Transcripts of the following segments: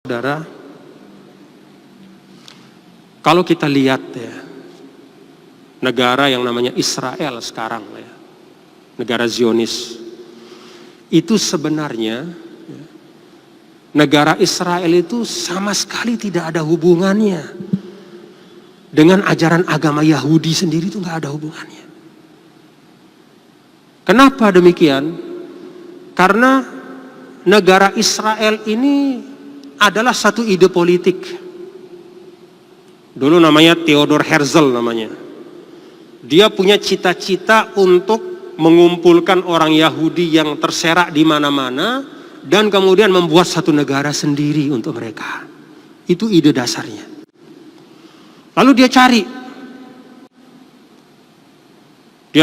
Saudara, kalau kita lihat ya, negara yang namanya Israel sekarang ya, negara Zionis, itu sebenarnya ya, negara Israel itu sama sekali tidak ada hubungannya dengan ajaran agama Yahudi sendiri, itu nggak ada hubungannya. Kenapa demikian? Karena negara Israel ini adalah satu ide politik. Dulu namanya Theodor Herzl namanya. Dia punya cita-cita untuk mengumpulkan orang Yahudi yang terserak di mana-mana dan kemudian membuat satu negara sendiri untuk mereka. Itu ide dasarnya. Lalu dia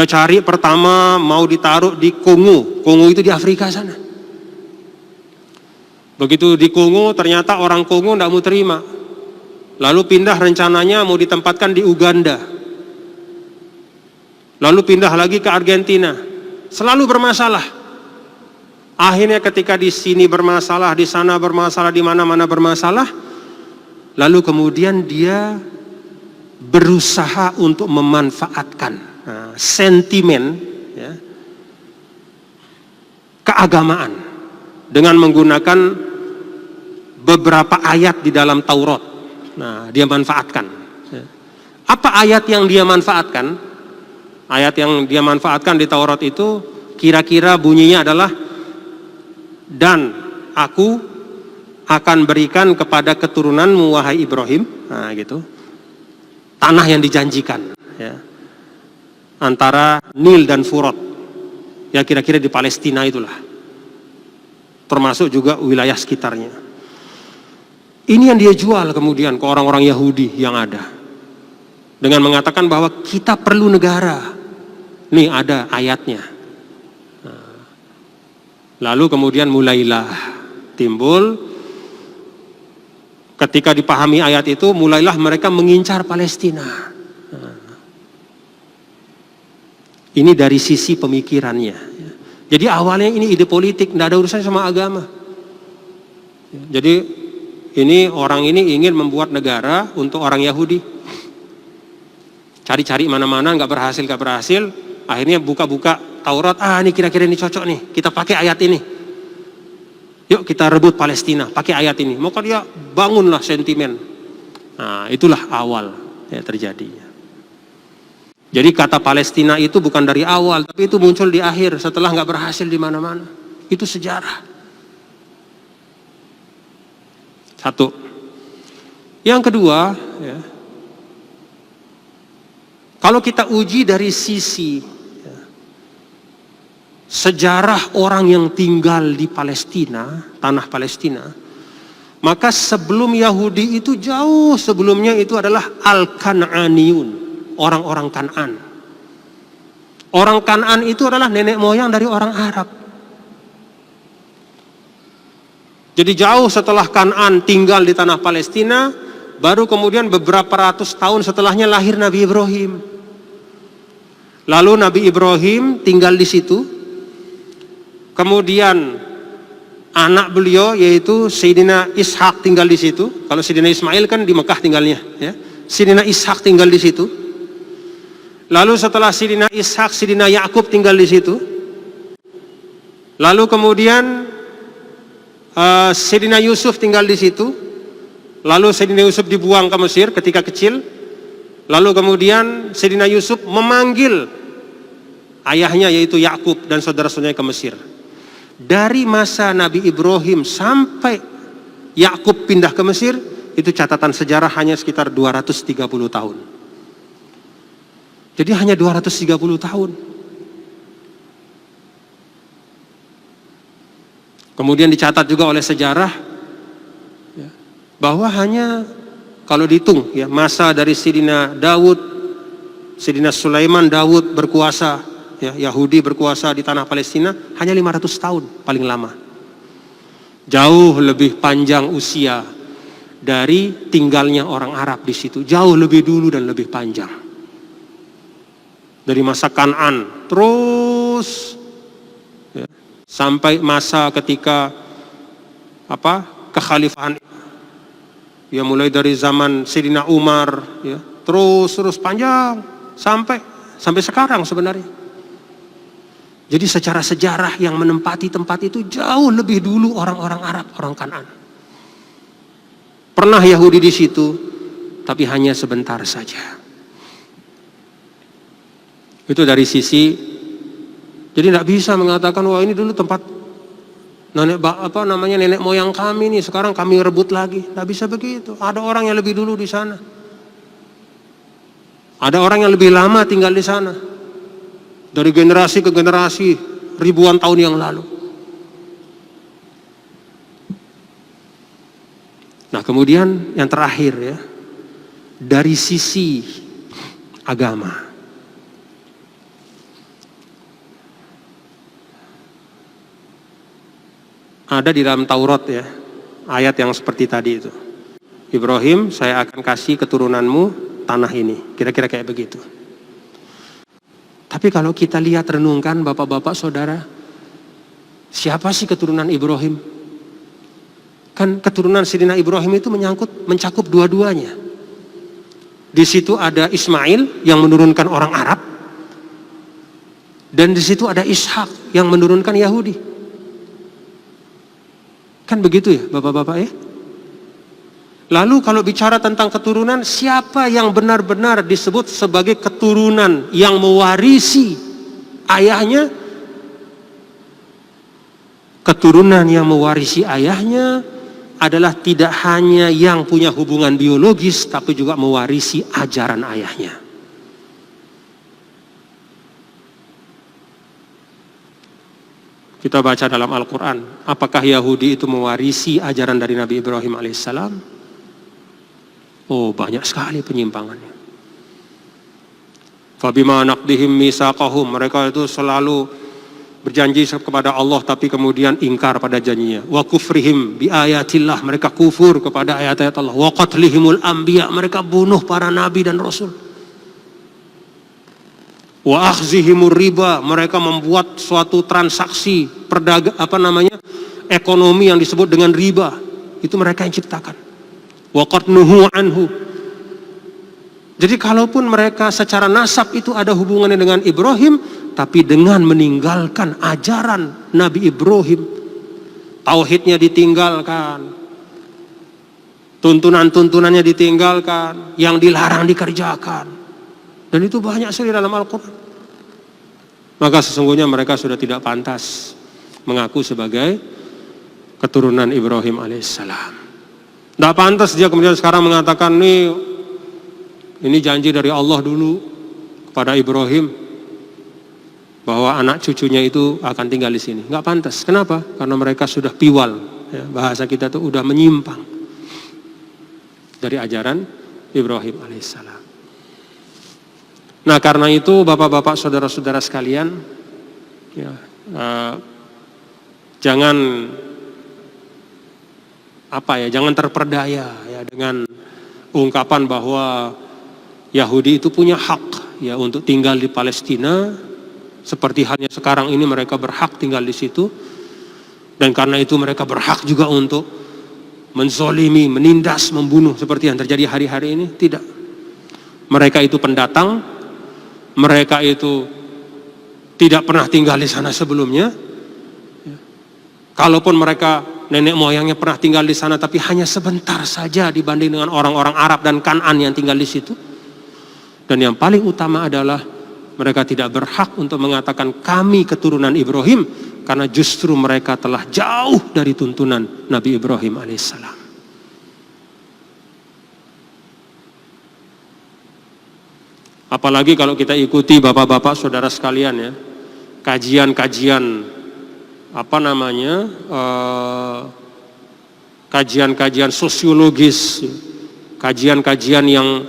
cari pertama mau ditaruh di Kongo. Kongo itu di Afrika sana. Begitu di Kongo ternyata orang Kongo tidak mau terima. Lalu pindah rencananya mau ditempatkan di Uganda. Lalu pindah lagi ke Argentina. Selalu bermasalah. Akhirnya ketika di sini bermasalah, di sana bermasalah, di mana-mana bermasalah. Lalu kemudian dia berusaha untuk memanfaatkan sentimen ya, keagamaan dengan menggunakan beberapa ayat di dalam Taurat. Nah, dia manfaatkan. Apa ayat yang dia manfaatkan? Ayat yang dia manfaatkan di Taurat itu kira-kira bunyinya adalah, dan aku akan berikan kepada keturunanmu wahai Ibrahim, nah gitu, tanah yang dijanjikan ya, antara Nil dan Furat, ya kira-kira di Palestina itulah, termasuk juga wilayah sekitarnya. Ini yang dia jual kemudian ke orang-orang Yahudi yang ada, dengan mengatakan bahwa kita perlu negara. Nih ada ayatnya. Lalu kemudian mulailah timbul, ketika dipahami ayat itu, mulailah mereka mengincar Palestina. Ini dari sisi pemikirannya. Jadi awalnya ini ide politik, tidak ada urusannya sama agama. Jadi ini orang ini ingin membuat negara untuk orang Yahudi. Cari-cari mana-mana, nggak berhasil. Akhirnya buka-buka Taurat, ini kira-kira ini cocok nih, kita pakai ayat ini. Yuk kita rebut Palestina, pakai ayat ini. Maka dia bangunlah sentimen. Nah, itulah awal ya terjadi. Jadi kata Palestina itu bukan dari awal, tapi itu muncul di akhir setelah nggak berhasil di mana-mana. Itu sejarah. Satu. Yang kedua, ya, kalau kita uji dari sisi ya, sejarah orang yang tinggal di Palestina, tanah Palestina, maka sebelum Yahudi itu jauh sebelumnya itu adalah Al-Kan'aniyun, orang-orang Kan'an. Orang Kan'an itu adalah nenek moyang dari orang Arab. Jadi jauh setelah Kan'an tinggal di tanah Palestina, baru kemudian beberapa ratus tahun setelahnya lahir Nabi Ibrahim. Lalu Nabi Ibrahim tinggal di situ. Kemudian anak beliau yaitu Sayyidina Ishak tinggal di situ. Kalau Sayyidina Ismail kan di Mekah tinggalnya, ya. Sayyidina Ishak tinggal di situ. Lalu setelah Sayyidina Ishak, Sayyidina Yakub tinggal di situ. Lalu kemudian Sayyidina Yusuf tinggal di situ. Lalu Sayyidina Yusuf dibuang ke Mesir ketika kecil. Lalu kemudian Sayyidina Yusuf memanggil ayahnya yaitu Yakub dan saudara-saudaranya ke Mesir. Dari masa Nabi Ibrahim sampai Yakub pindah ke Mesir, itu catatan sejarah hanya sekitar 230 tahun. Jadi hanya 230 tahun. Kemudian dicatat juga oleh sejarah bahwa hanya kalau dihitung ya, masa dari Sayyidina Daud, Sayyidina Sulaiman, Daud berkuasa, ya, Yahudi berkuasa di tanah Palestina hanya 500 tahun paling lama. Jauh lebih panjang usia dari tinggalnya orang Arab di situ, jauh lebih dulu dan lebih panjang. Dari masa Kan'an terus ya, sampai masa ketika kekhalifahan Ya mulai dari zaman Sayyidina Umar, ya, terus panjang sampai sekarang sebenarnya. Jadi secara sejarah yang menempati tempat itu jauh lebih dulu orang-orang Arab, orang Kanaan. Pernah Yahudi di situ, tapi hanya sebentar saja. Itu dari sisi, jadi tidak bisa mengatakan wah ini dulu tempat nenek moyang kami nih, sekarang kami rebut lagi. Tidak bisa begitu. Ada orang yang lebih dulu di sana. Ada orang yang lebih lama tinggal di sana. Dari generasi ke generasi, ribuan tahun yang lalu. Nah kemudian yang terakhir ya, dari sisi agama. Ada di dalam Taurat ya, ayat yang seperti tadi itu. Ibrahim, saya akan kasih keturunanmu tanah ini. Kira-kira kayak begitu. Tapi kalau kita lihat renungkan bapak-bapak saudara, siapa sih keturunan Ibrahim? Kan keturunan Sayyidina Ibrahim itu mencakup dua-duanya. Di situ ada Ismail yang menurunkan orang Arab. Dan di situ ada Ishak yang menurunkan Yahudi. Kan begitu ya bapak-bapak ya. Lalu kalau bicara tentang keturunan, siapa yang benar-benar disebut sebagai keturunan yang mewarisi ayahnya? Keturunan yang mewarisi ayahnya adalah tidak hanya yang punya hubungan biologis, tapi juga mewarisi ajaran ayahnya. Kita baca dalam Al-Quran, apakah Yahudi itu mewarisi ajaran dari Nabi Ibrahim alaihissalam? Oh, banyak sekali penyimpangannya. Fabima naqdihim misaqahum, mereka itu selalu berjanji kepada Allah tapi kemudian ingkar pada janjinya. Wa kufrihim bi ayatillah, mereka kufur kepada ayat-ayat Allah. Wa qatlihimul anbiya, mereka bunuh para nabi dan rasul. Wa akhzihimur riba, mereka membuat suatu transaksi ekonomi yang disebut dengan riba. Itu mereka yang ciptakan. Wa qad nuhu anhu. Jadi kalaupun mereka secara nasab itu ada hubungannya dengan Ibrahim, tapi dengan meninggalkan ajaran Nabi Ibrahim, tauhidnya ditinggalkan, tuntunan-tuntunannya ditinggalkan, yang dilarang dikerjakan. Dan itu banyak sekali dalam Al-Quran. Maka sesungguhnya mereka sudah tidak pantas mengaku sebagai keturunan Ibrahim alaihissalam. Tidak pantas dia kemudian sekarang mengatakan ini janji dari Allah dulu kepada Ibrahim bahwa anak cucunya itu akan tinggal di sini. Nggak pantas. Kenapa? Karena mereka sudah piwal. Ya, bahasa kita tuh udah menyimpang dari ajaran Ibrahim alaihissalam. Nah karena itu bapak-bapak saudara-saudara sekalian, ya, jangan terperdaya ya dengan ungkapan bahwa Yahudi itu punya hak ya untuk tinggal di Palestina, seperti halnya sekarang ini mereka berhak tinggal di situ, dan karena itu mereka berhak juga untuk menzolimi, menindas, membunuh seperti yang terjadi hari-hari ini. Tidak, mereka itu pendatang. Mereka itu tidak pernah tinggal di sana sebelumnya. Kalaupun mereka nenek moyangnya pernah tinggal di sana, tapi hanya sebentar saja dibanding dengan orang-orang Arab dan Kanaan yang tinggal di situ. Dan yang paling utama adalah mereka tidak berhak untuk mengatakan kami keturunan Ibrahim, karena justru mereka telah jauh dari tuntunan Nabi Ibrahim alaihissalam. Apalagi kalau kita ikuti bapak-bapak saudara sekalian ya, kajian-kajian kajian-kajian sosiologis, kajian-kajian yang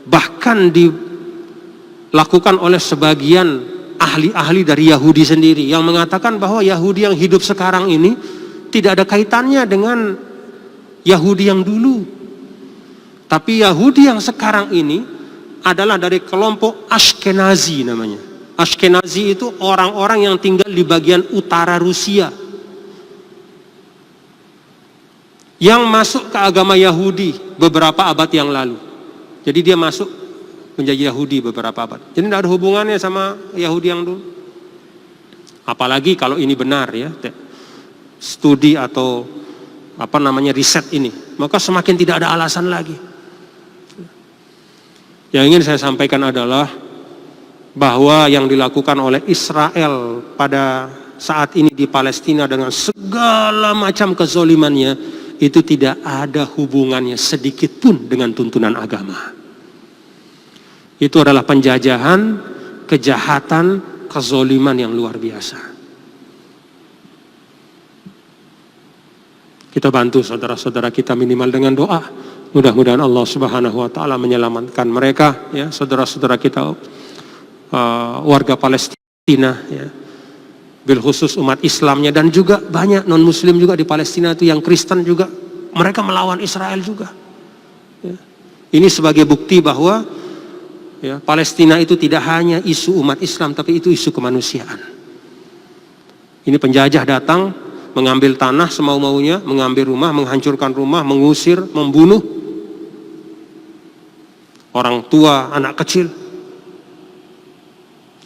bahkan dilakukan oleh sebagian ahli-ahli dari Yahudi sendiri yang mengatakan bahwa Yahudi yang hidup sekarang ini tidak ada kaitannya dengan Yahudi yang dulu, tapi Yahudi yang sekarang ini adalah dari kelompok Ashkenazi namanya. Ashkenazi itu orang-orang yang tinggal di bagian utara Rusia. yang masuk ke agama Yahudi beberapa abad yang lalu. Jadi dia masuk menjadi Yahudi beberapa abad. Jadi tidak ada hubungannya sama Yahudi yang dulu. Apalagi kalau ini benar ya, studi atau riset ini, maka semakin tidak ada alasan lagi. Yang ingin saya sampaikan adalah bahwa yang dilakukan oleh Israel pada saat ini di Palestina dengan segala macam kezolimannya itu tidak ada hubungannya sedikit pun dengan tuntunan agama. Itu adalah penjajahan, kejahatan, kezoliman yang luar biasa. Kita bantu saudara-saudara kita minimal dengan doa. Mudah-mudahan Allah Subhanahu wa taala menyelamatkan mereka ya, saudara-saudara kita warga Palestina ya. Bil khusus umat Islamnya dan juga banyak non muslim juga di Palestina itu yang Kristen juga, mereka melawan Israel juga. Ya. Ini sebagai bukti bahwa ya, Palestina itu tidak hanya isu umat Islam tapi itu isu kemanusiaan. Ini penjajah datang mengambil tanah semau-maunya, mengambil rumah, menghancurkan rumah, mengusir, membunuh orang tua, anak kecil.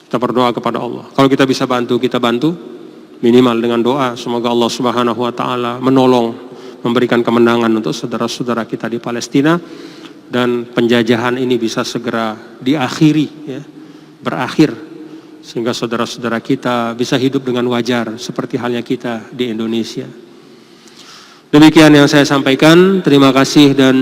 Kita berdoa kepada Allah. Kalau kita bisa bantu, kita bantu. Minimal dengan doa. Semoga Allah Subhanahu wa taala menolong, memberikan kemenangan untuk saudara-saudara kita di Palestina. Dan penjajahan ini bisa segera diakhiri, ya, berakhir. Sehingga saudara-saudara kita bisa hidup dengan wajar seperti halnya kita di Indonesia. Demikian yang saya sampaikan. Terima kasih dan